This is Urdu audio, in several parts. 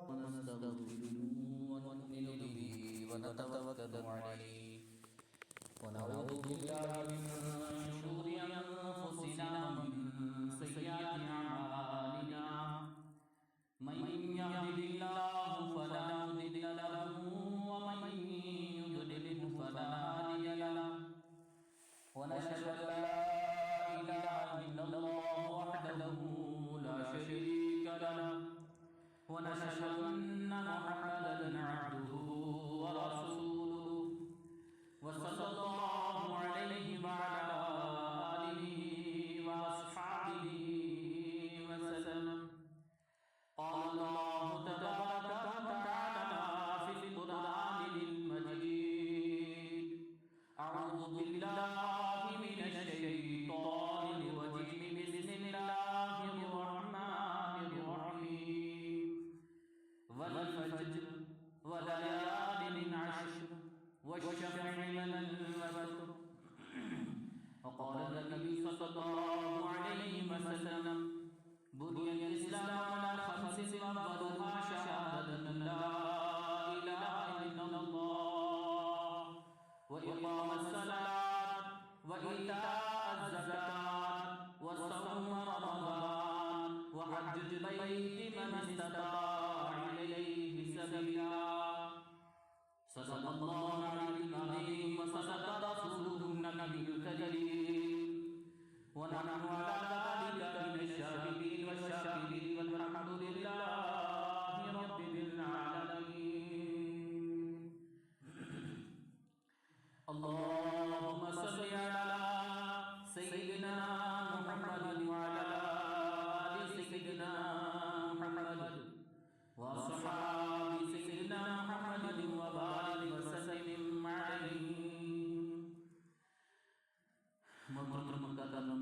ونستغفره ونؤمن به ونتوكل عليه ونعوذ بالله من شرور أنفسنا ومن سيئات أعمالنا من يهده الله فلا مضل له ومن يضلل فلا هادي له ونشهد أن لا إله إلا الله وحده لا شريك له ونشهد أن محمدا عبده ورسوله وصلى الله عليه وعلى آله وأصحابه وسلم. قال الله تبارك وتعالى في القرآن المجيد: أعوذ بالله من الشيطان الرجيم. بسم الله الرحمن الرحيم. والفجر وليال عشر والشفع والوتر. وقال النبي صلى الله عليه وسلم: بني الإسلام على خمس وأفضلها شهادة أن لا إله إلا الله وإقام الصلاة وإيتاء الزكاة وصوم رمضان وحج البيت من استطاع إليه سبيلا. صدق الله العظيم وصدق رسوله النبي الكريم ونحن على ذلك من الشاهدين والشاكرين والحمد لله رب العالمين. اللهم صل على سيدنا محمد وعلى آل سيدنا محمد وأصحاب سيدنا محمد وبارك وسلم عليه. محترم مکرم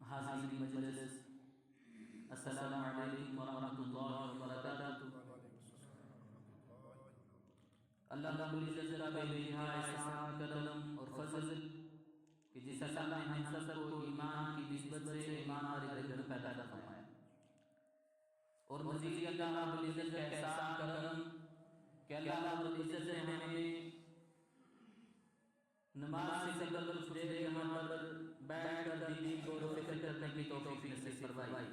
حاضرین مجلس، السلام علیکم ورحمۃ اللہ وبرکاتہ. اللہ رب العزت کا بے نہایت احسان، کرم اور فضل کہ جس اللہ نے ہم سب کو ایمان کی نسبت سے ایمان والے گھر پیدا فرمایا، اور مزید اللہ رب العزت کا احسان کرم کہ اللہ رب العزت نے ہمیں نماز سے قبل سجدے یہاں پر بیٹھ کر دین کو فکر کرنے کی توفیق نصیب فرمائی.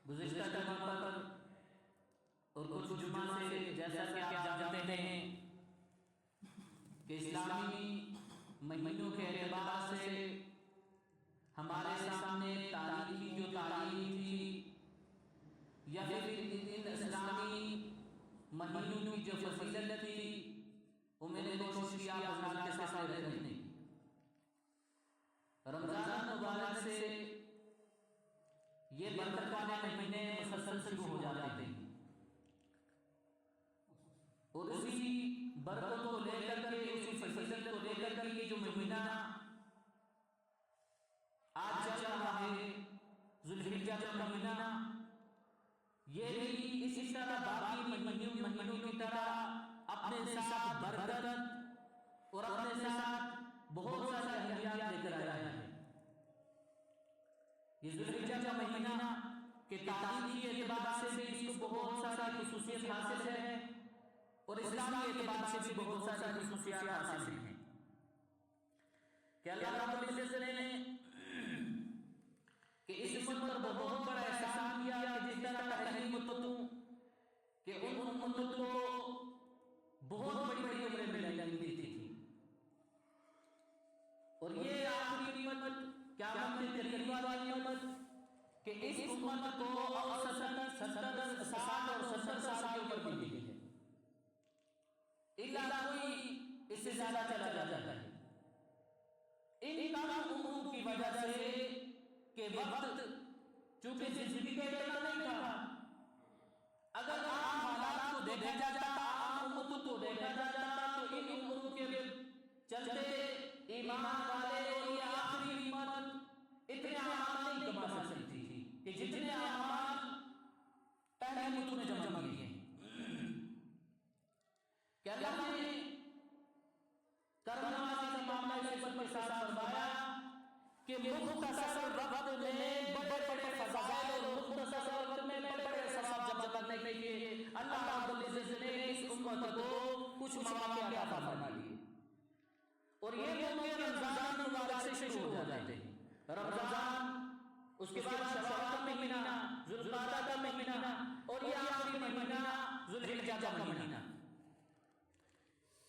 گزشتہ جمعہ پر اور کچھ جمعہ سے جیسا کہ آپ جانتے ہیں کہ اسلامی مہینوں کے اعتبار سے ہمارے سامنے تاریخی جو تعلیم تھی یا پھر ان اسلامی مہینوں کی جو فضیلت تھی وہ میں نے کوشش کیا حضرات کے سامنے رکھنے کی. رمضان مبارک سے یہ برکت والے مہینے مسلسل شروع ہو جاتے ہیں اور اسی برکت کو لے کر کے، اسی فضیلت کو لے کر کے یہ جو مہینہ آج چل رہا ہے ذوالحجہ کا مہینہ، یہ بھی اسی طرح باقی مہینوں کی طرح اپنے ساتھ برکت اور اپنے ساتھ بہت سارے اہمیات لے کر آیا ہے. یہ ذوالحجہ کا مہینہ کے تاریخی اعتبار سے بھی اس کو بہت ساری خصوصیت حاصل ہے اور اسلامی اعتبار سے بھی بہت ساری خصوصیات حاصل ہیں کہ اللہ رب العزت نے کہ اس امت پر بہت بڑا احسان کیا کہ جس طرح پہلی امتوں کہ ان امتوں کو بہت بڑی بڑی عمریں ملتی تھی، اور یہ آخری امت قیامت کے قریب والی امت کہ اس امت کو اوسطاً 70 سال اور 70 سال کے اوپر ملی ہے، الا کوئی اس سے زیادہ چلا جاتا ہے. ان تمام امور کی وجہ سے کہ وقت چونکہ زندگی کا اتنا نہیں تھا، اگر عام حالات کو دیکھا جاتا، عام امور کو دیکھا جاتا تو ان امور کے چلتے ایمان والے اور یہ آخری امت اتنے اعمال نہیں کما سکتی تھی کہ جتنے اعمال پہلے امتوں نے جمع کیے ہیں. کہ اللہ نے کرم نوازی کا معاملہ اس پر ساتھ فرمایا کہ مختصر کے بعد شوال کا مہینہ، ذوالقعدہ کا مہینہ، اور یہ آخری مہینہ ذوالحجہ کا مہینہ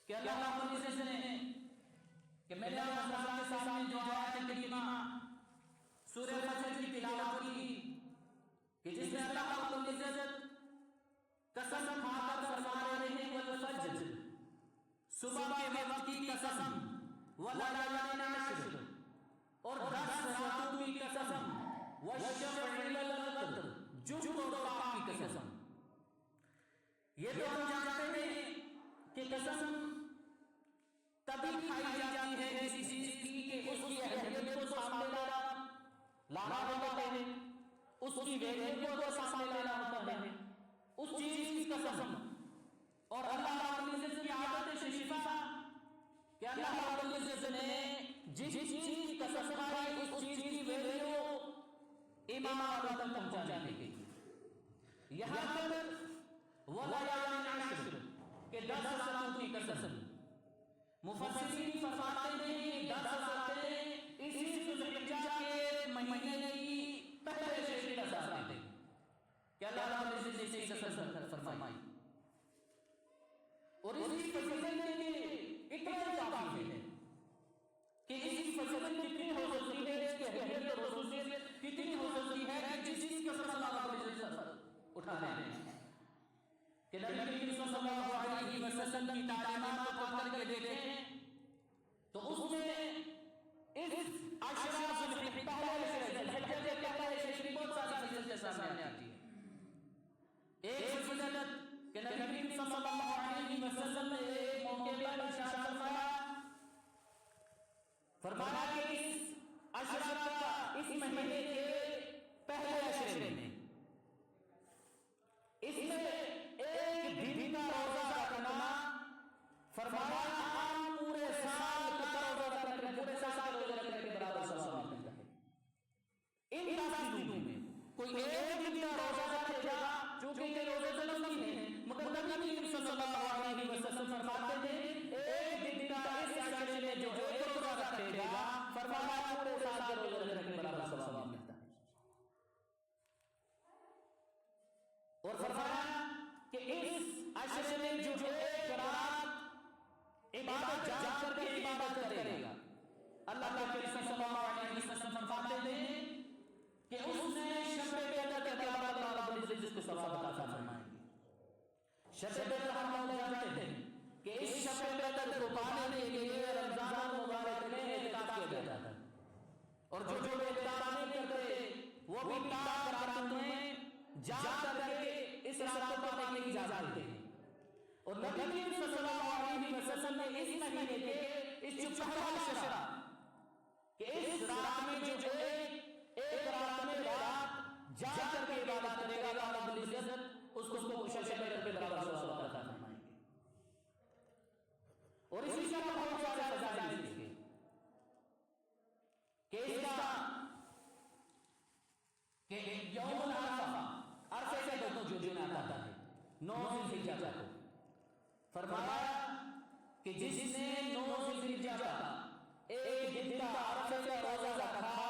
کہ اللہ رب العزت نے کہ میں نے آپ حضرات کے سامنے جو آیت کریمہ سورہ فجر کی تلاوت کی کہ جس میں اللہ رب العزت قسم کھا کر فرما رہے ہیں والفجر، صبح کے وقت کی قسم، واللیالین عشر، اور 10 راتوں کی قسم، والشفع والوتر، جم اور طاق کی قسم۔ یہ تو ہم جانتے ہیں کہ قسم تبھی کھائی جاتی ہے کسی چیز کی کہ اس کی اہمیت کو سامنے لانا ہوتا ہے، اس کی ویلیو کو سامنے لانا ہوتا ہے، اس چیز کی قسم۔ اور اللہ رب العزت کی عادت شریفہ کہ اللہ رب العزت نے جس چیز کی قسم کھائی اس چیز کی ویلیو امام آدم تک پہنچانے کی۔ یہاں پر واللیالین عشر کہ 10 راتوں کی قسم، مفسرین فرماتے ہیں کہ 10 راتیں اسی ذوالحجہ کے مہینے کی پہلے شہری راتیں ہیں کہ اللہ رب العزت نے اسے قسم فرمائی، اور اس کی فضیلت کے اتنا کافی ہے کہ اس کی فضیلت کتنی ہو سکتی ہے، اس کی اہمیت اور خصوصیت کتنی ہو سکتی ہے کہ جس چیز کا قسم اللہ رب العزت اٹھا رہے ہیں کہ نبی کریم صلی اللہ علیہ وسلم کی تعلیمات کو پڑھ کر دیکھیں تو اس میں اس عشرہ ذوالحجہ کے پہلے شہری بہت ساری فضیلتیں سامنے آتی ہیں۔ ایک فضیلت کہ نبی کریم صلی اللہ علیہ وسلم نے ایک موقع پر ارشاد فرمایا کہ اس عشرہ کا اس مہینے کے پہلے عشرے میں اس میں ایک دن کا روزہ رکھنا، فرمایا عام پورے سال کا روزہ رکھنے، پورے سال کا روزہ رکھنے کے برابر ثواب ملتا ہے۔ ان 10 دنوں میں کوئی ایک دن کا روزہ رکھے گا، چونکہ یہ روزے تو نہیں ہیں، مگر نبی کریم صلی اللہ علیہ وسلم فرماتے ہیں ایک دن کا اس عشرے میں جو ایک روزہ رکھے گا، فرمایا پورے سال کا روزہ رکھنے کے برابر ثواب ملتا ہے۔ اور فرمایا کہ اس عشرے میں جو ایک رات عبادت جا کر کے عبادت کرے گا، اللہ کے نبی صلی اللہ علیہ وسلم فرماتے ہیں کہ اس نے شب قدر کے برابر اللہ رب العزت کو ثواب عطا فرمائیں گے۔ شب قدر ہم لوگ جانتے ہیں کہ اس شب قدر کو پانے کے لیے رمضان مبارک میں اعتکاف کیا جاتا ہے، اور جو اعتکاف نہیں کرتے وہ بھی پاک راتوں میں جا کر کے اس رات کو پانے کی اجازت دیتے ہیں۔ اور نبی کریم صلی اللہ علیہ وسلم نے اس مہینے کے اس جو پہلا عشرہ کہ اس رات میں جو ایک رات میں رات جا کر کے عبادت کرے گا، اللہ رب العزت اس کو شب قدر کے برابر ثواب عطا فرمائیں گے۔ اور اسی کا بہت سارے فضائل ہیں کہ اس کا کہ یوم العرفہ، عرفے کا جو دن آتا ہے 9 ذوالحجہ کو، فرمایا کہ جس نے 9 ذوالحجہ کا ایک دن کا عرفے کا روزہ رکھا،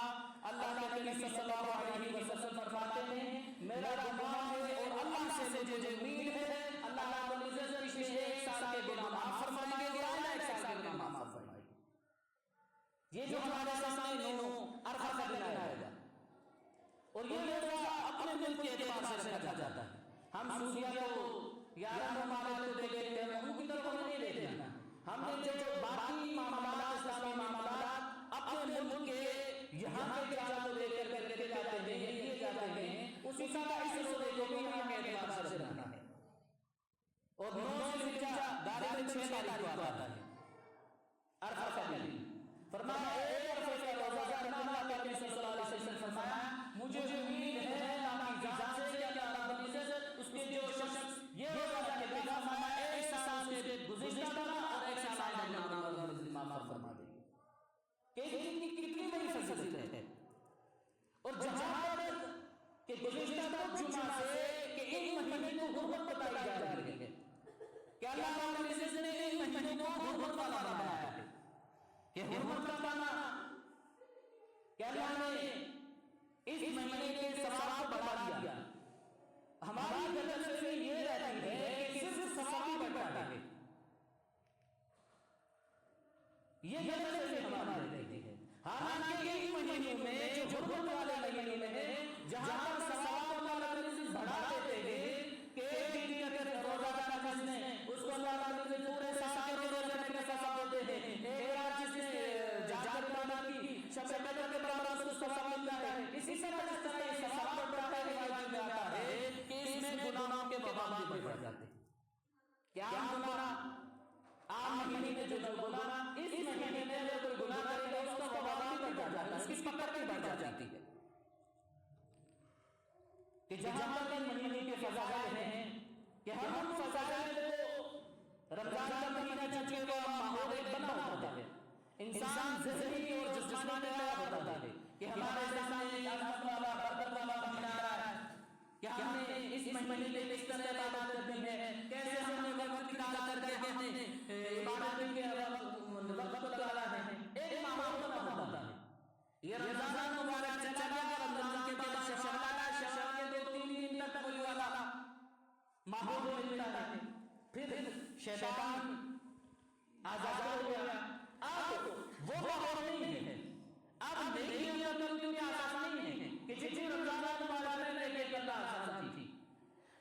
اللہ کے نبی صلی اللہ علیہ وسلم فرماتے ہیں میرا گناہ ہے اور اللہ سے مجھے امید ہے اللہ رب العزت پچھلے 1 سال کے گناہ معاف فرمائیں گے، اور 1 سال کے گناہ معاف فرمائیں گے۔ یہ جو ہمارے سامنے 9 عرفہ کا دن آئے گا، اور یہ روزہ اپنے ملک کے اعتبار سے رکھا جاتا ہے۔ ہم سعودیہ کو یا عرب ممالک کو دیکھتے ہیں، ان کی طرف ہمیں نہیں دیکھنا، ہم نے جو باقی معاملات، اسلامی معاملات اپنے ملک کے یہاں کے جانوں لے کر کے جاتے ہیں، یہ جاتے ہیں، اسی طرح اس روزے کو بھی ہمیں اعتبار سے رکھنا ہے۔ اور 9 ذوالحجہ غالباً 6 تاریخ کو آتا ہے عرفہ کا دن، فرمایا ایک عرفے کا روزہ رکھنا، اللہ کے نبی صلی اللہ علیہ وسلم فرمایا مجھے امید ہے اللہ کی ذات سے کہ اللہ رب العزت اس کے جو شخص یہ روزہ رکھے گا، فرمایا 1 سال سے گزشتہ گناہ اور 1 سال آئندہ گناہ اللہ رب العزت معاف فرما دے گا۔ کہ ان کی کتنی بڑی فضیلت ہے۔ اور جہاں تک کہ گزشتہ جمعہ سے کہ ان مہینے کو حرمت بتائی جا رہی ہے کہ اللہ رب العزت نے ان مہینوں کو حرمت والا بنایا ہے، کہ حرمت کا معنی کہ اللہ نے اس مہینے کے ثواب کو بڑھا دیا. ہماری غلط فہمی یہ رہتی ہے کہ صرف ثواب ہی بڑھتا ہے. یہ غلط فہمی ہماری رہتی ہے. حالانکہ ان مہینوں میں جو حرمت والے مہینے ہیں جہاں پر ثواب اللہ رب العزت بڑھا دیتے ہیں کہ ایک دن اگر روزہ رکھا جس نے اس کو اللہ رب العزت پورے سال کے روزے رکھنے کا ثواب دیتے ہیں. ایک رات جس نے جاگر عبادت کی شب قدر کے برابر اس کو ثواب ملتا ہے. اسی طرح جس طرح یہ ثواب بڑھتا ہے روایت میں آتا ہے کہ اس میں گناہوں کے باب بھی بڑھ جاتے ہیں. کیا گناہ عام مہینے جو گناہ اس مہینے میں اگر کوئی گناہ کرے گا اس کا وبال بھی بڑھ جاتا ہے, اس کی پکڑ بھی بڑھ جاتی ہے. کہ جہاں پر ان مہینے کے فضائل ہیں کہ ہم فضائل کو رمضان کا مہینہ چونکہ وہ ماحول ایک بنا ہوتا ہے, انسان ذہنی اور جسمانی تیار ہوتا ہے کہ ہمارے سامنے عظمت والا برکت والا مہینہ آ رہا ہے کہ ہم نے اس مہینے میں کس طرح عبادت کرنی ہے, کیسے ہم نے وقت نکال کر کے ہم نے عبادت کے وقت لگانا ہے. ایک ماحول بنا ہوتا ہے. یہ رمضان مبارک چلا گیا, رمضان کے بعد شوال کے 2-3 دن تک کوئی والا ماحول ملتا ہے. پھر شیطان آزاد ہو گیا. اب وہ ماحول نہیں ہے. اب نیکی کرنا آسان نہیں ہے کہ جتنی رمضان مبارک میں نیکی کرنا آسان تھی,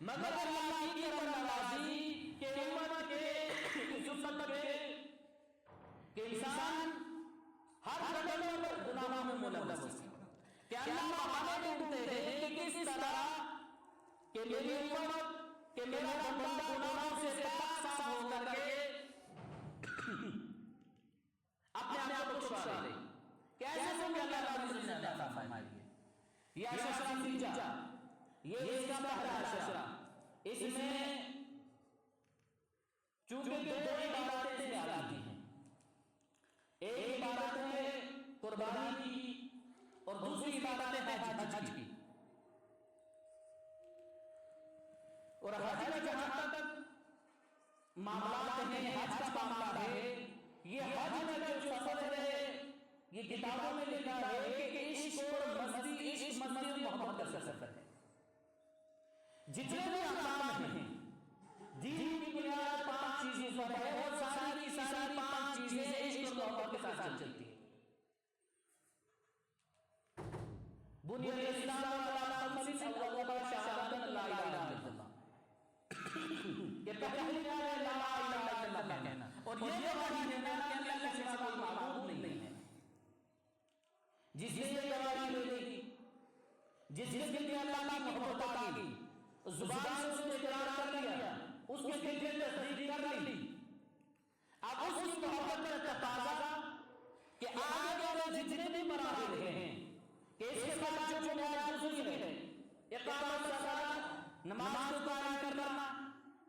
مگر اللہ کی کرم نوازی کہ امت کے سنت کے انسان ہر قدم پر گناہوں میں ملوث ہے. کہ اللہ بہانے ڈھونڈتے ہیں کہ کس طرح کہ میری امت کہ میرا بندہ گناہوں سے پاک صاف ہو کر کے اپنے آپ کو چھپا لے. کیسے کہ اللہ رب العزت نے عطا فرمائی ہے. یہ عشرہ الحجہ, یہ اس کا پہلا عشرہ. اس میں چونکہ 2 عبادتیں سے آتی ہیں. ایک عبادت ہے قربانی کی اور دوسری عبادت ہے حج کی. اور حج میں جہاں تک معاملات ہیں, حج کا معاملہ ہے, یہ حج میں جو سفر ہے یہ کتابوں میں لکھا ہے کہ عشق اور مستی, عشق مستی محبت کا سفر ہے. جتنے بھی احکام ہیں دین کی بنیاد 5 چیزوں پر ہے اور ساری کی ساری 5 چیزیں عشق اور محبت کے ساتھ چلتی ہیں. بنی الاسلام علی 5 اول شہادت لا الہ الا اللہ, کہ پہلی لا الہ الا اللہ کہنا اور یہ گواہی دینا کہ اللہ کے سوا کوئی معبود نہیں ہے. جس نے یہ گواہی دے دی, جس نے اللہ کی محبت آ گئی, زبان سے اس نے اقرار کر لیا, اس کے دل سے تصدیق کر لی. اب اس کی محبت کا تقاضا کہ آگے والے جتنے بھی مراحل ہیں کہ اس کے بعد جو بنیاد ضروری ہے اقامت صلاۃ, نماز کو قائم کرنا,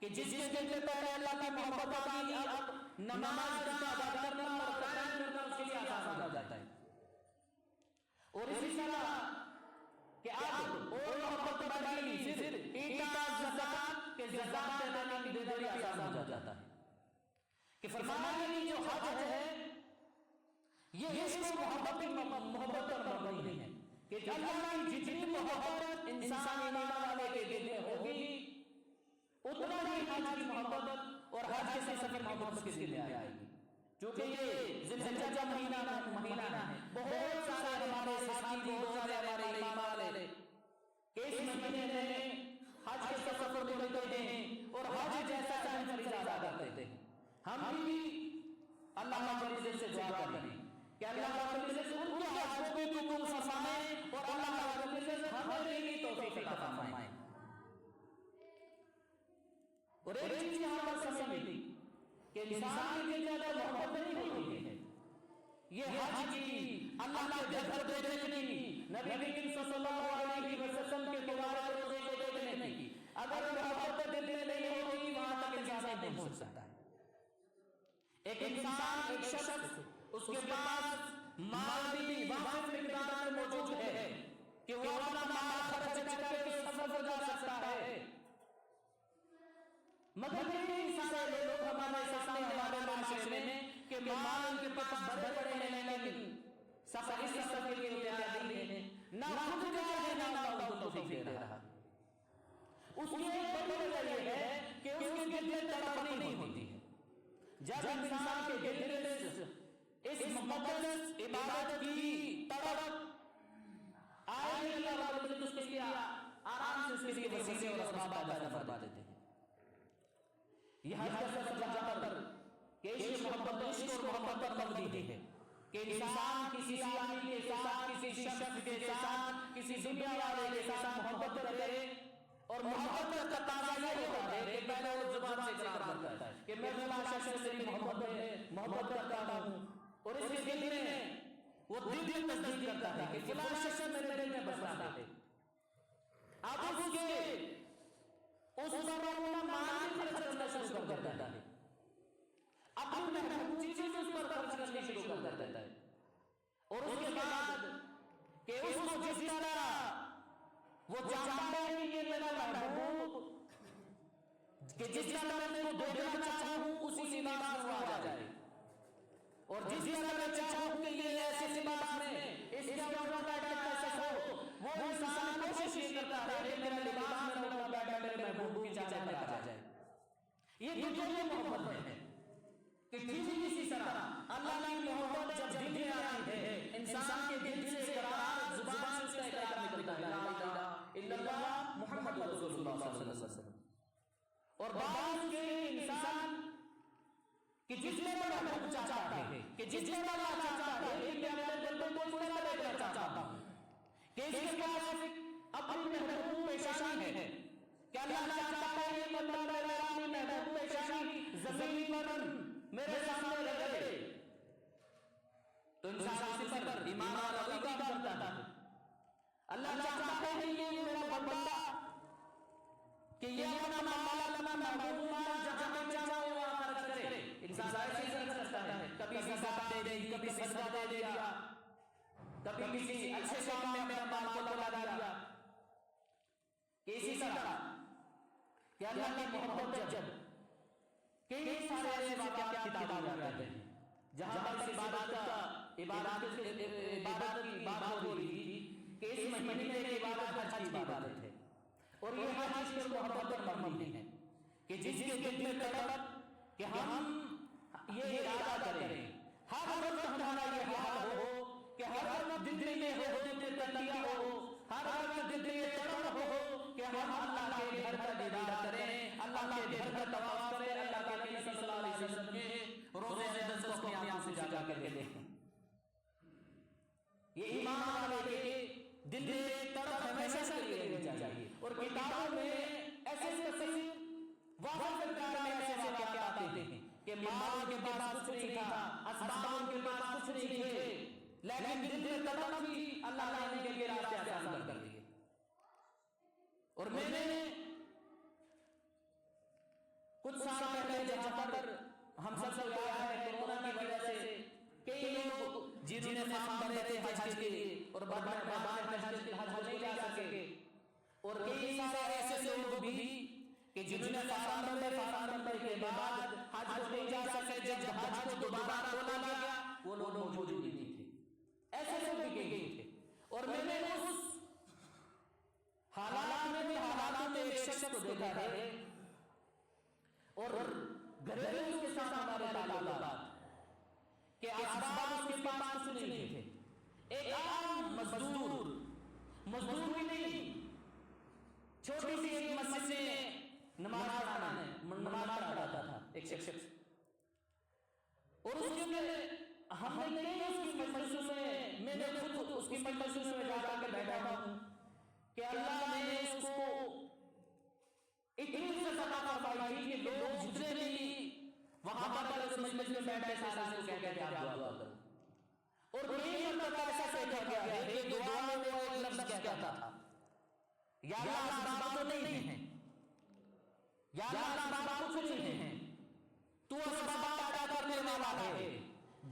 کہ جس کے دل سے پہلے اللہ کی محبت آ گئی اب نماز کا ادا کرنا اور قائم کرنا اس کے لیے آسان ہو جاتا ہے. اور اسی طرح کہ اب اور محبت بڑھائی پھر ایتاء زکات کے زکات دینا بھی دے آسان ہو جاتا ہے. کہ فرمایا کہ جو حج ہے یہ عشق محبت پر مبنی ہے کہ اللہ کی جتنی محبت انسان ایمان والے کے دل میں ہوگی اتنا ہی حج کی محبت اور حج کے سفر محبت کے دل میں آئے گی. چونکہ یہ ذی الحجہ مہینہ ہے, بہت سارے ہمارے ساتھی, بہت سارے ہمارے ایمان والے کہ اس مہینے میں حج کے سفر کو نکلتے ہیں اور حج جیسا اہم فریضہ ادا کرتے ہیں. ہم بھی اللہ رب العزت سے دعا کریں کہ اللہ رب العزت ان کے حج کو قبول فرمائے اور اللہ رب العزت ہمیں بھی توفیق عطا فرمائے. اور ایک چیز یہاں پر سمجھیں کہ انسان کی زیادہ محبت نہیں ہوتی ہے, یہ حج کی, اللہ کے گھر کو دیکھنے کی, نبی کریم صلی اللہ علیہ وسلم کے دوبارہ روزے کو دیکھنے کی. اگر محبت دل میں نہیں ہوگی وہاں تک انسان نہیں پہنچ سکتا ہے. ایک انسان, ایک شخص, اس کے پاس مال بھی وافر مقدار میں موجود ہے کہ وہ اپنا مال خرچ کر کے سفر پر جا سکتا ہے, مگر نہیں سارے لوگ ہمارے سامنے ہمارے معاشرے میں کہ مال کے پاس بڑے بڑے ہیں لیکن سفر اس سفر کے لیے تیار نہیں ہے, نہ خود جا جب انسان کے دل میں اس مقدس عبادت کی تڑپ آئے، اللہ رب العزت اس کے لیے آرام سے اس کے لیے وسیلے اور اسباب پیدا فرما دیتے ہیں۔ یہ حج کا سفر جہاں پر کہ عشق محبت پر مبنی ہے کہ انسان کسی آدمی کے ساتھ، کسی شخص کے ساتھ، کسی دنیا والے کے ساتھ محبت کرے، اور محبت کا تقاضا یہ ہوتا ہے کہ پہلے وہ زبان سے اقرار کرتا ہے کہ میں فلاں شخص سے میری محبت کرتا ہوں، اور اس کے دل میں وہ دل تصدیق کرتا ہے کہ فلاں شخص میرے دل میں بستا ہے۔ اب اس پر اپنا مال خرچ کرنا شروع کر دیتا ہے، اپنے محبوب چیزیں اس پر خرچ کرنا شروع کر دیتا ہے، اور اس کے بعد کہ اس کو جس طرح وہ چاہتا ہے کہ میرا محبوب کہ جس طرح میں کو دیکھنا چاہوں اسی لباس میں آ جائے، اور جس طرح میں چاہوں کہ یہ ایسے لباس میں اس کے اوپر بیٹھا ایسا ہو، وہ انسان کوشش یہ کرتا ہے کہ میرا لباس میں اوپر بیٹھا میرے محبوب کی چاہت میں آ جائے۔ یہ دنیا کی محبت ہے کہ ٹھیک اسی طرح اللہ کی محبت جب دل میں آتی ہے، انسان کے دل سے اقرار، زبان سے اقرار نکلتا ہے، لا الہ الا اللہ محمد رسول اللہ صلی اللہ علیہ وسلم۔ اور بعض کے انسان کہ جس میں محبوب چاہتا ہے، کہ جس میں اللہ چاہتا ہے کہ میں اپنے دل میں کوئی فیصلہ لینا چاہتا ہوں کہ اس کے پاس اپنی محبوب پیشانی ہے، کہ اللہ چاہتا ہے کہ بندہ میرا اپنی محبوب پیشانی زمین پر میرے سامنے رکھے، تو انسان اس پر ایمان اور عقیدہ کرتا ہے۔ اللہ چاہتا ہے کہ یہ میرا بندہ کہ یہ اپنا مال، اپنا محبوب مال جہاں میں چاہوں وہاں خرچ کرے۔ انسان ایسے ہی خرچ کرتا ہے، کبھی زکات دے دی، کبھی صدقہ دے دیا، کبھی کسی اچھے کام میں اپنا مال کو لگا دیا۔ اسی طرح کہ اللہ کی محبت جب کئی سارے ایسے واقعات کتابیں آتے ہیں جہاں پر اس عبادت کی بات ہو رہی تھی کہ اس مہینے میں ایک عبادت حج کی عبادت ہے، اور یہ حج پر محبت پر مبنی ہے کہ جس کے دل میں تڑپ کہ ہم یہ ارادہ کریں، ہر وقت ہمارا یہ حال ہو کہ ہر وقت دل میں ہو تلبیہ ہو، ہر وقت دل میں تڑپ ہو کہ ہم اللہ کے گھر کا دیدار کریں، اللہ کے گھر کا طواف کریں، اللہ کے نبی صلی اللہ علیہ وسلم کے روضہ اقدس کو اپنی آنکھوں سے جا کر کے دیکھیں۔ یہ ایمان والے کے دل میں تڑپ ہمیشہ کے لیے رہنی چاہیے، اور کتابوں میں ایسے تصویر واضح کردار میں ایسے واقعات آتے ہیں کہ مال کے پاس کچھ نہیں تھا، اسباب کے پاس کچھ نہیں تھے، لیکن دل میں تڑپ تھی، اللہ نے ان کے لیے راستے آسان کر دیے۔ اور میں نے کچھ سال پہلے جہاں پر ہم سب کو یاد ہے کورونا کی وجہ سے کئی لوگ جنہوں نے فارم بھرے تھے حج کے لیے اور بعد میں حج نہیں جا سکے، اور کئی سارے ایسے لوگ بھی کہ جنہوں نے فارم بھرنے کے بعد حج کو نہیں جا سکے، جب حج کو دوبارہ کھولا گیا وہ لوگ موجود ہی نہیں تھے، ایسے لوگ بھی گئے تھے۔ اور میں نے اس حالات میں ایک شخص کو دیکھا ہے، اور گھریلو کے ساتھ ہمارے تعلقات کہ اسباب اس کے پاس کچھ نہیں تھے، ایک عام مزدور بھی نہیں، چھوٹی سی ایک مسجد میں نماز پڑھاتا تھا ایک شخص، اور اس کے ہم نے اس کی مجلسوں میں میں نے خود اس کی مجلسوں میں جا کر کے بیٹھا ہوں کہ اللہ نے اس کو اتنی سزا فرمائی کہ لوگ جتنے بھی وہاں پر اس مجلس میں بیٹھے سارے کو کہتے ہیں آپ دعا کرو، اور کئی مرتبہ ایسا دیکھا گیا ہے کہ دعا میں وہ ایک لفظ کہتا تھا، یا اللہ اسباب تو نہیں ہیں، یا اللہ اسباب کچھ نہیں ہیں، تو اسباب پیدا کرنے والا ہے،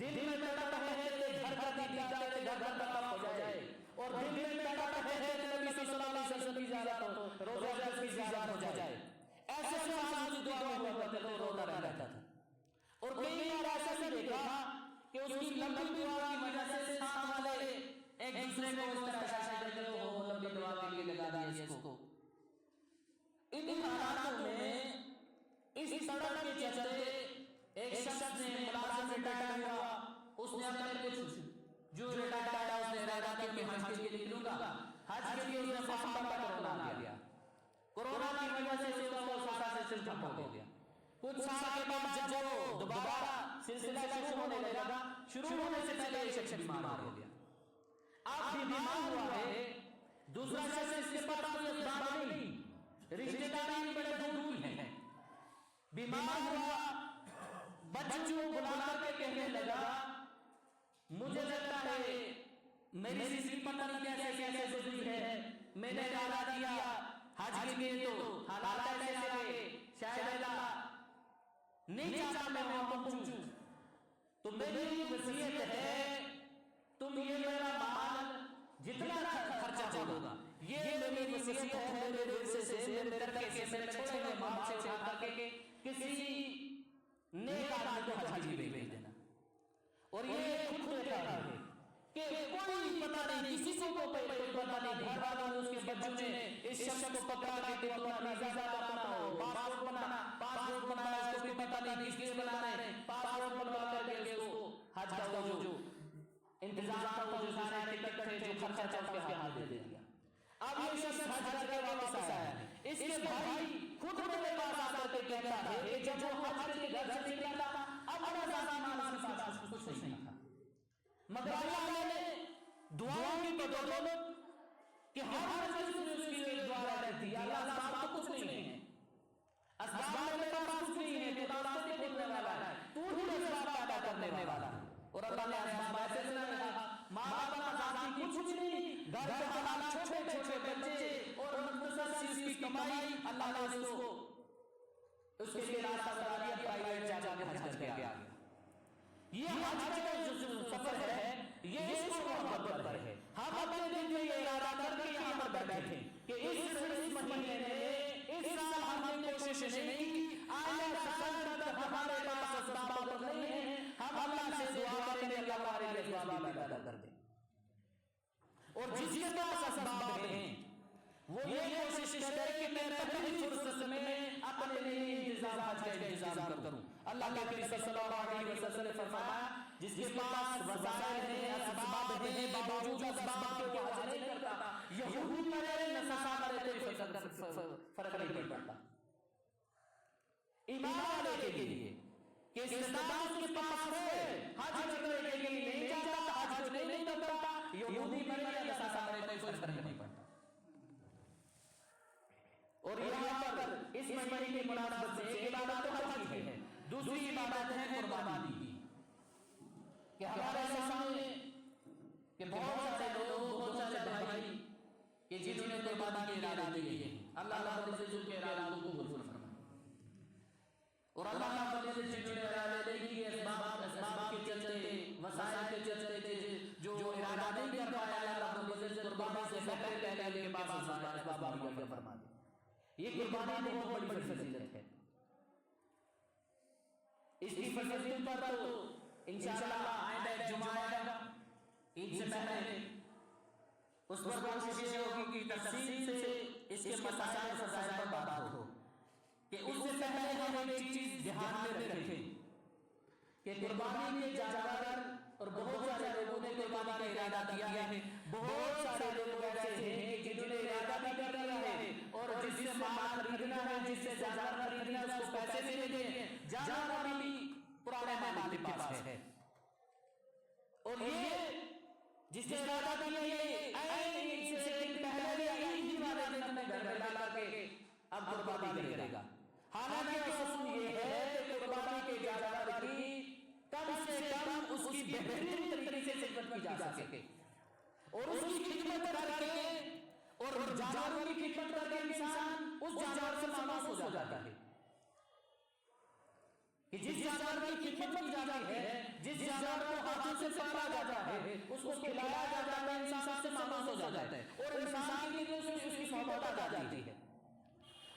دل میں تڑپ ہے کہ گھر کا دیدار ہے، گھر کا طواف ہو جائے، اور دل میں تڑپ ہے کہ نبی صلی اللہ علیہ وسلم کی زیارت ہو، روضہ اقدس کی زیارت ہو جائے، ایسے انسان کی دعا میں ہوا کرتے تو روتا رہتا تھا۔ اور کئی بار ایسا بھی دیکھا کہ اس کی لمبی دعا کی وجہ سے ساتھ والے ایک دوسرے کو اس طرح اشارہ کرتے ہو لمبی دعا کے لیے لگا دیا اس کو۔ ان حالاتوں میں اس طرح کے چلتے ایک شخص نے ملازم ریٹائر ہوا، اس نے اپنے کچھ جو ریٹائر ہے اس نے ارادہ کیا کہ حج کے لیے نکلوں گا، حج کے لیے اس نے فارم بھرا، کورونا آ گیا، کورونا کی وجہ سے اس کا وہ سارا سلسلہ ٹھپ ہو گیا۔ کچھ سال کے بعد جب وہ دوبارہ سلسلہ شروع ہونے لگا، شروع ہونے سے پہلے ایک شخص بیمار ہو گیا۔ اب بیمار ہوا ہے، دوسرا شخص اس کے پاس کوئی اسباب نہیں، رشتے داری بڑے دور کی ہیں، بیمار ہوا، بچوں کو بلا کے کہنے لگا مجھے لگتا ہے میری زندگی پتہ نہیں کیسے کیسے گزری ہے، میں نے ارادہ کیا حج کے لیے تو حالات ایسے آ گئے، شاید اللہ نہیں چاہتا میں وہاں پہنچوں، تو میری وصیت ہے تم یہ میرا مال جتنا خرچہ ہوگا یہ میری وصیت ہے، میرے ورثے سے میرے ترکے سے میں چھوڑے ہوئے مال سے اٹھا کر کے کسی نیک آدمی کو حج کے لیے بھیج دینا۔ اور یہ خود دیکھا ہے کہ کوئی پتہ نہیں، کسی کو کوئی پتہ نہیں، گھر والوں نے اس کے بچوں نے اس شخص کو پکڑا کہ تو اپنا ویزا بنانا ہو، پاسپورٹ بنانا ہے، اس کو پتہ نہیں کس لیے بنانا ہے، پاسپورٹ بنوا کر کے اس کو حج کا وہ جو انتظام تھا، وہ جو سارے ٹکٹ تھے، جو خرچہ تھا اس کے ہاتھ دے دیا۔ اب یہ شخص حج کر کے واپس آیا ہے، اس کے بھائی خود میرے پاس آ کر کے کہتا ہے کہ جب وہ حج کے گھر سے نکلا تھا اب اپنا سامان اس کے پاس کچھ نہیں تھا، مگر اللہ نے دعاؤں کی بدولت کہ ہر چیز میں اس کی دعا رہتی ہے، اللہ اسباب تو کچھ نہیں ہے، اسباب میرے پاس کچھ نہیں ہے، تو راستے کھولنے والا ہے، تو ہی اسباب پیدا کرنے والا ہے۔ اور اللہ نے اسباب ایسے سے رکھا، ماں باپ کا ذاتی کچھ نہیں، گھر کے حالات چھوٹے چھوٹے بچے اور مختصر سی اس کی کمائی، اللہ نے اس کے لیے راستہ بتا دیا، پرائیویٹ جا کے حج کر کے آ گیا۔ یہ حج کا جو سفر ہے یہ اس کو محبت پر ہے، ہم اپنے دل میں یہ ارادہ کر کے یہاں پر بیٹھیں کہ اس مہینے میں اس سال ہم نے کوشش نہیں کی، آئندہ سال تک ہمارے پاس اسباب نہیں ہیں، ہم اللہ سے دعا کریں کہ اللہ ہمارے لیے اسباب پیدا کر دے، اور جس کے پاس اسباب ہیں وہ یہ کوشش کرے کہ میں پہلی فرصت میں اپنے لیے انتظام حج کا انتظام کروں۔ اللہ کے نبی صلی اللہ علیہ وسلم نے فرمایا جس کے پاس وسائل ہیں، اسباب ہیں، باوجود اسباب کے وہ حج نہیں کرتا، یہودی مرے نصارا مرے کوئی فرق نہیں پڑتا۔ ایمان والے کے لیے کہ استطاعت اس کے پاس ہے، حج کرنے کے لیے نہیں جاتا، حج کو نہیں کرتا، یہودی مرے یا نصارا مرے کوئی فرق نہیں پڑتا۔ اور یہاں پر اس مہینے کی مناسبت سے ایک عبادت تو حج کی ہے، دوسری عبادت ہے قربانی کی، کہ ہمارے سامنے کہ بہت سارے لوگ، بہت سارے بھائی کہ جنہوں نے قربانی کے ارادے کیے، اللہ رب العزت کے ارادوں کو قبول فرمائے، اور اللہ رب العزت جنہوں نے ارادے نہیں کیے، اسباب کے چلتے، وسائل کے چلتے جو ارادہ نہیں کر پایا، اللہ رب العزت قربانی سے پہلے ان کے پاس اسباب مہیا فرما دے۔ یہ قربانی بہت بڑی فضیلت ہے، اس کی فضیلت پر تو انشاءاللہ آئندہ ایک جمعہ آئے گا عید سے پہلے، اس پر کوشش یہ ہوگی کہ تفصیل سے اس کے مسائل اور فضائل پر بات ہو، کہ اس سے پہلے ہم ایک چیز دھیان میں رکھیں کہ قربانی کے جانور، اور بہت سارے لوگوں نے قربانی کا ارادہ کیا ہے، بہت سارے لوگ ایسے ہیں کہ جنہوں نے ارادہ بھی کر لیا ہے اور جس سے مال خریدنا ہے، جس سے جانور خریدنا ہے، اس کو پیسے بھی دے ہیں، جانور بھی پرانے مالک کے پاس ہے، اور یہ جس نے ارادہ کیا ہے عید سے ایک دن پہلے عید ہی والے دن اپنے گھر میں لا کے اب قربانی کرے گا۔ حالانکہ اصول یہ ہے کہ قربانی کے جانور کی کم سے کم اس کی بہترین طریقے سے خدمت کی جا سکے، اور اس کی خدمت کر کے، اور جانور کی خدمت کر کے انسان اس جانور سے مانوس ہو جاتا ہے، کہ جس جانور کی خدمت کی جاتی ہے، جس جانور کو ہاتھوں سے پالا جاتا ہے، اس کو کھلایا جاتا ہے، انسان سے مانوس ہو جاتا ہے، اور انسان کے لیے اس کی محبت آ جاتی ہے۔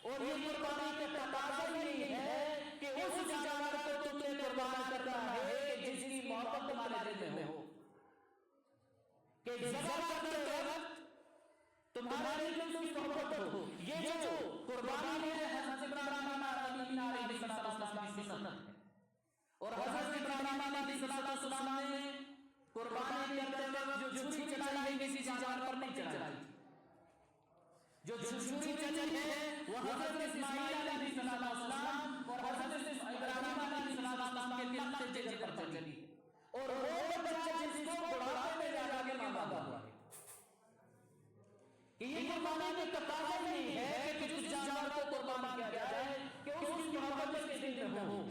اور یہ قربانی کا تقاضا یہ ہے کہ اس جانور کو تم نے قربان کرنا ہے کہ جس کی محبت تمہارے دل میں ہو، کہ ذبح کرتے وقت تمہارے دل میں محبت ہو۔ یہ جو قربانی ہے حضرت ابراہیم علیہ السلام کی سنت ہے، اور حضرت ابراہیم علیہ السلام نے قربانی کرتے وقت جو چھری چلائی کسی جانور پر نہیں چلائی تھی. جو چھری چلی ہے وہ حضرت اسماعیل علیہ السلام اور حضرت ابراہیم علیہ السلام کے نقطے پر چلی اور وہ بچہ جس کو بڑھاپے میں جا کے مانگا ہوا ہے کہ یہ قربانی کا تقاضا نہیں ہے کہ جس جانور کو قربان کیا جائے کہ اس کی محبت کے دل میں ہو.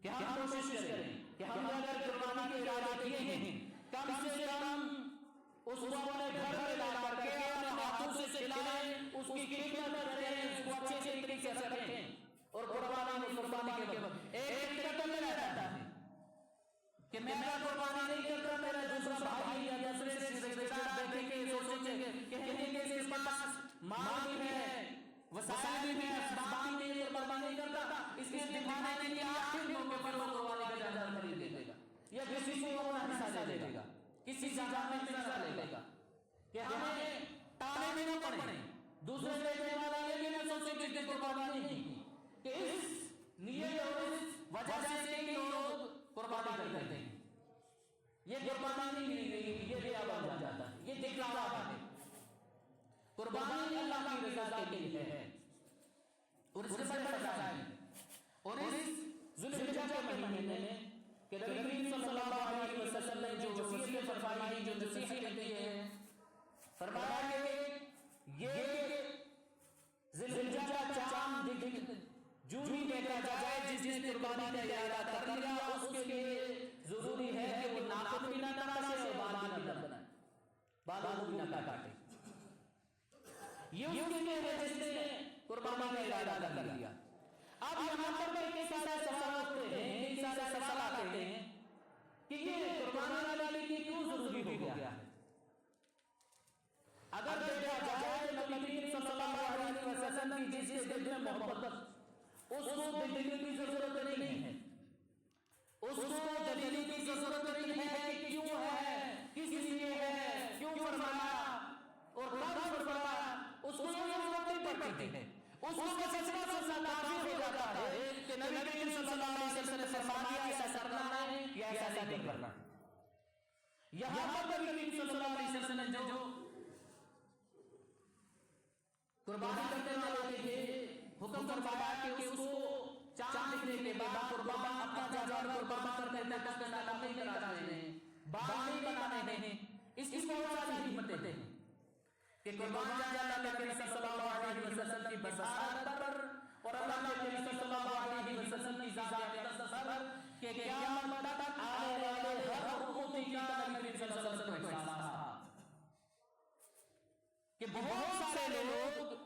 کہ ہم کوشش کریں کہ ہم نے اگر قربانی کے ارادے کیے ہیں کم سے کم اس کو اپنے گھر میں لا کر کے اپنے ہاتھوں سے کھلائیں, اس کی خدمت کریں, اس کو اچھے طریقے سے رکھیں. اور قربانی کے وقت ایک تکل میں رہتا ہے کہ میں اگر قربانی نہیں کرتا میرا دوسرا بھائی یا دوسرے رشتے دار دیکھیں گے, سوچیں گے, کہیں گے کہ اس پاس مال بھی ہے, وسائل بھی ہے, اسباب بھی ہے, قربانی نہیں کرتا, اس لیے دکھانے کے لیے آخر موقع پر وہ قربانی کا جانور خرید لے گا یا کسی کو وہ حصہ دے دے گا, کسی جانور میں حصہ لے گا کہ ہمیں تانے میں نہ پڑیں. دوسرے دیکھنے والا یہ بھی نہ سوچے کہ قربانی نہیں کی, کہ اس نیت اور اس وجہ سے کہ لوگ قربانی کرتے ہیں. یہ قربانی نہیں, یہ دیا بن جاتا ہے, یہ دکھلاوا ہے. قربانی اللہ کی رضا کے لیے ہے اور اس سے بڑا فائدہ ہے. اور اس ذوالحجہ کے مہینے میں کہ نبی صلی اللہ علیہ وسلم نے جو وصیت فرمائی, جو نصیحت دی ہے, فرمایا کہ یہ ذوالحجہ کا چاند جو بھی دیکھا جائے جس نے قربانی کا ارادہ کر لیا اس کے لیے ضروری ہے کہ وہ ناخن بھی نہ تراشے اور بال بھی نہ بنائے, بالوں بھی نہ کاٹے. یہ اس کے لیے ہے جس نے قربانی کا ارادہ کر لیا. اب یہاں پر کئی سارے سوال ہوتے ہیں, کئی سارے سوال آتے ہیں کہ یہ قربانی والے کی کیوں ضروری ہو گیا ہے. اگر دیکھا جائے تو نبی صلی اللہ علیہ وسلم کی جس کے دل میں محبت, اس کو دلیل کی ضرورت نہیں ہے, اس کو دلیل کی ضرورت نہیں ہے کہ کیوں ہے, کس لیے ہے, کیوں فرمایا اور کب فرمایا, اس کو ضرورت نہیں پڑتی ہے. اس کو بس اتنا سننا کافی ہو جاتا ہے کہ نبی صلی اللہ علیہ وسلم نے فرمایا کہ ایسا کرنا ہے یا ایسا نہیں کرنا. یہاں پر نبی صلی اللہ علیہ وسلم نے جو قربانی کرنے والے کے لیے حکم فرمایا کہ اس کو چاند دکھنے کے بعد قربان اپنا جانور قربان کرنے تک نہیں کرانے ہیں, بال نہیں بنانے ہیں. اس کی بہت ساری حکمتیں ہیں کہ قربان اللہ کے نبی صلی اللہ علیہ وسلم کی بشارت پر اور اللہ کے نبی صلی اللہ علیہ وسلم کی ذات اقدس پر کہ قیامت تک آنے والے ہر امتی کا نبی صلی اللہ علیہ وسلم کو احساس تھا کہ بہت سارے لوگ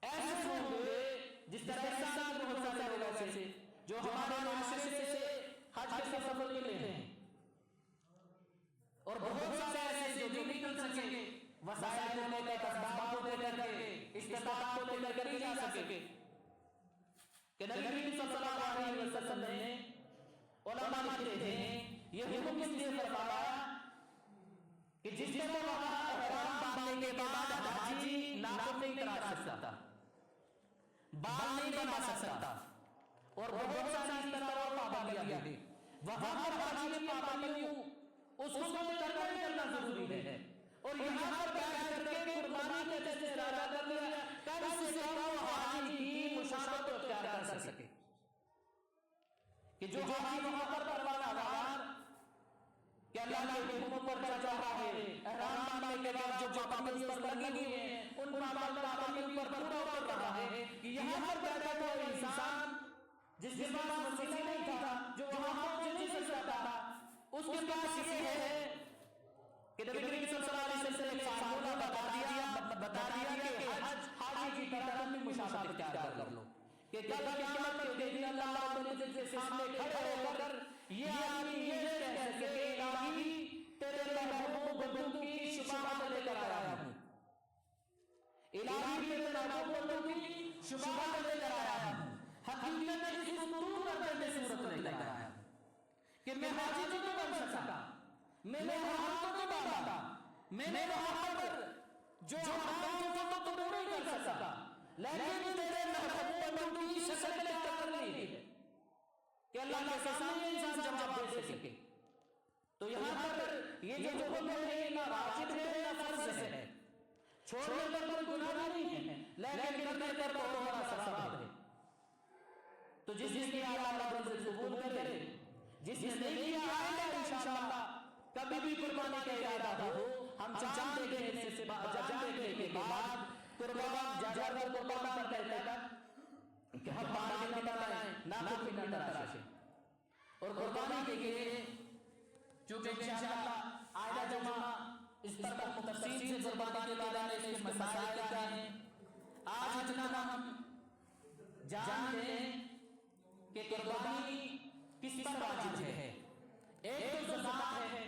ایسے ہوں گے جس طرح احساس بہت سارے لوگ ایسے جو ہمارے معاشرے سے حج کے سفر کے لیے ہیں اور بہت سارے ایسے جو نہیں نکل سکیں گے, وسائل کو لے کر, اسباب کو لے کر کے, استطاعت کو لے کر نہیں جا سکے کہ نبی صلی اللہ علیہ وسلم نے علماء لکھتے ہیں یہ حکم اس لیے فرمایا کہ جس کو وہاں احرام باندھنے کے بعد حاجی ناخن نہیں تراش سکتا, بال نہیں بنا سکتا اور بہت ساری اس طرح اور پابندیاں ہیں. وہاں پر حاجی کی پابندیوں اس کو کرنا ضروری ہے. اور یہاں پر بیان کر کے قربانی کے جیسے ارادہ کر لیا کم سے کم حاجی کی مشابہت اختیار کر سکے کہ جو حاجی وہاں پر پروانہ دار کہ اللہ کے حکم پر چل رہا ہے, احرام باندھنے کے بعد جو پابندیاں پر لگی ہوئی ہیں ان پابندیوں پر پورا کر رہا ہے کہ یہاں پر بیٹھا ہوا انسان جس کے پاس وسیلہ نہیں تھا, جو وہاں پہنچ نہیں سکتا تھا, اس کے پاس یہ ہے کہ نبی صلی اللہ علیہ وسلم نے فارمولہ بتا دیا کہ حاجی کی طرح تم بھی مشابہت اختیار کر لو کہ کل قیامت کے دن اللہ رب العزت کے سامنے کھڑے ہو کر یہ آدمی یہ کہہ سکے کہ الہی تیرے محبوب بندوں کی شفاعت لے کر آیا ہوں, الہی تیرے محبوب بندوں کی شفاعت لے کر آیا ہوں. حقیقت میں اس کو دور کرنے کی صورت لے کر آیا کہ میں حاجی تو نہیں بن سکا, میں نے ہاتھ تو نہیں باندھا, میں نے وہاں پر جو احکام تھا تو نہیں کر سکا, لیکن تیرے محبوب بندوں کی شکل اختیار کر لی ہے کہ اللہ کے سامنے انسان جواب دے سکے. تو یہاں پر یہ جو حکم ہے نہ واجب ہے نہ فرض ہے، چھوڑنے پر کوئی گناہ نہیں ہے، لیکن کرنے پر بہت بڑا ثواب ہے. تو جس نے کیا اللہ رب العزت قبول کرے، جس نے نہیں کیا آئندہ انشاءاللہ کبھی بھی قربانی کا ارادہ ہو، ہم جان دینے کے بعد قربان جانور قربان کرتے ہیں کہ ہم باہر نہ بنائیں، ناخن نہ تراشیں. اور قربانی کے لیے چونکہ انشاءاللہ آئندہ جمعہ اس پر تفصیل سے قربانی کے بارے میں اس مسائل کیا ہیں، آج اتنا ہم جان لیں کہ قربانی کس پر واجب ہے. ایک تو زکات ہے،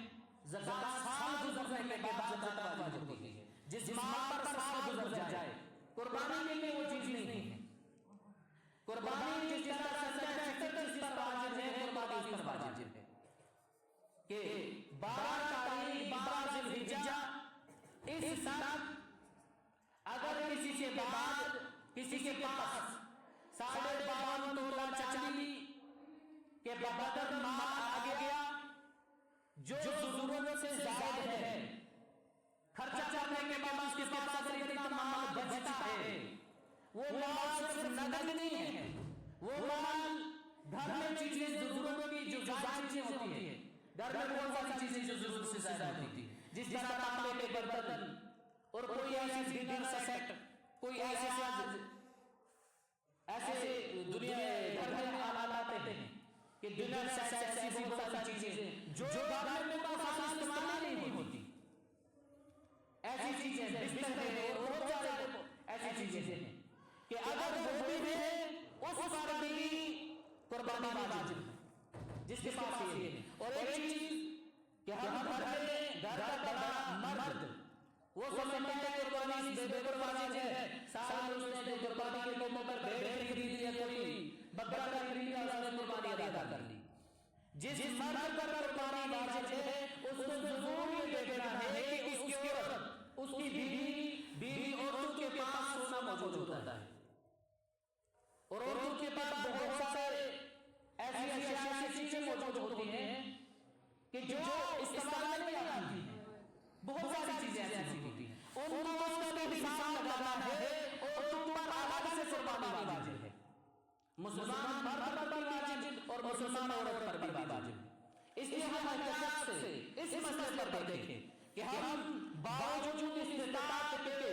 زکات سال گزرنے کے بعد زکات واجب ہوتی ہے. جس مال پر سال گزر جائے قربانی کے لیے وہ چیز نہیں ہے. قربانی جس طرح سچا اس پر واجب ہے، قربانی اس پر واجب ہے کہ 12 تاریخ 12 ذی الحجہ اس سال اگر کسی کے بعد کسی کے پاس 52.5 تولہ چاندی کے بدل مال آ گیا جو ضرورت سے زائد ہے، خرچہ کرنے کے بعد اس کے پاس اگر اتنا مال بچتا ہے، وہ مال صرف نقد نہیں ہے، وہ مال گھر میں چیزیں ضرورت کی جو زائد چیزیں ہوتی ہیں، گھر میں بہت ساری چیزیں جو ضرورت سے زائد ہوتی ہیں، جس طرح تانبے کے برتن اور کوئی ایسی ڈنر سیٹ، کوئی ایسے دنیا گھر میں آلات آتے ہیں کہ ڈنر سیٹ ایسی بہت ساری چیزیں جو گھر میں آسان استعمال نہیں ہوتی، ایسی چیزیں بستر ہے اور بہت سارے ایسی چیزیں ہیں کہ اگر وہ بھی ہے اس پر بھی قربانی واجب ہے جس کے پاس یہ ہے. اور ایک چیز کہ ہم گھر میں گھر کا بڑا مرد وہ سمجھتا ہے کہ قربانی بے بے واجب ہے، سال اس نے قربانی کے موقع پر بھیڑ خرید لیا، کوئی بکرا خرید لیا، اس نے قربانی ادا کر لی. جس مرد پر قربانی واجب ہے اس کو ضرور یہ دیکھنا ہے کہ اس کی عورت، اس کی بیوی عورتوں کے پاس سونا موجود ہوتا ہے، اور عورتوں کے پاس بہت سارے ایسی چیزیں موجود ہوتی ہیں کہ جو استعمال نہیں آتی ہیں. بہت ساری چیزیں ایسی ہوتی ہیں، ان کو اس کا بھی حساب لگانا ہے اور تم پر الگ سے قربانی واجب ہے. مسلمان مرد پر بھی واجب اور مسلمان عورت پر بھی واجب. اس لیے ہم احتیاط سے اس مسئلے پر دیکھیں کہ ہم باوجود استطاعت کے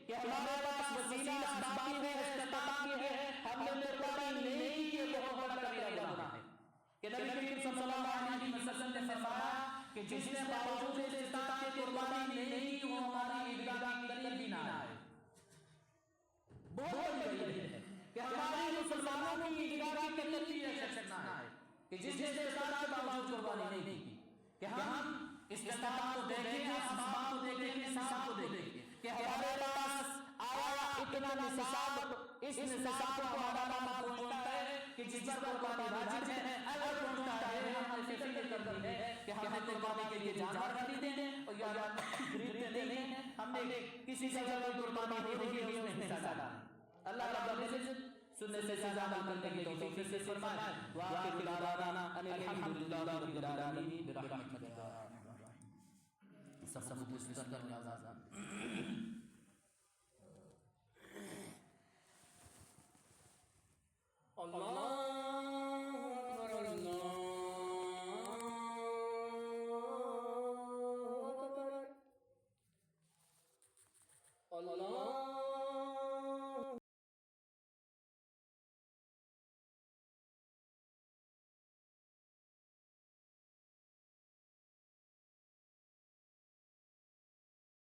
کہ ہمارے پاس وسیلہ اسباب ہے، استطاعت ہے، ہم نے قربانی نہیں کی، بہت بڑا کبیرہ گناہ ہے. کہ نبی کریم صلی اللہ علیہ وسلم نے فرمایا کہ جس نے باوجود استطاعت کے قربانی نہیں کی وہ ہماری عیدگاہ کے قریب بھی نہ آئے. بہت بڑی ہے کہ ہماری مسلمانوں کی عیدگاہ کے قریب بھی ایسا نہ آئے کہ جس نے استطاعت کے باوجود قربانی نہیں کی. کہ ہم استطاعت کو دیکھیں، اسباب کو دیکھیں، نصاب کو دیکھیں کہ ہمارے پاس آیا اتنا نصاب، اس نصاب کو ہمارا پہنچتا ہے کہ جس پر قربانی واجب ہے، اگر پہنچتا ہے ہم نے فکر کرنی ہے کہ ہم نے قربانی کے لیے جانور خریدے ہیں اور یا خریدتے نہیں ہیں، ہم نے کسی جگہ پر قربانی ہو رہی ہے اس میں حصہ ڈالا. اللہ رب العزت سننے سے زیادہ کرنے کی توفیق سے فرمائے. وآخر دعوانا ان الحمدللہ رب العالمین برحمتک یا ارحم الراحمین. سب مستقر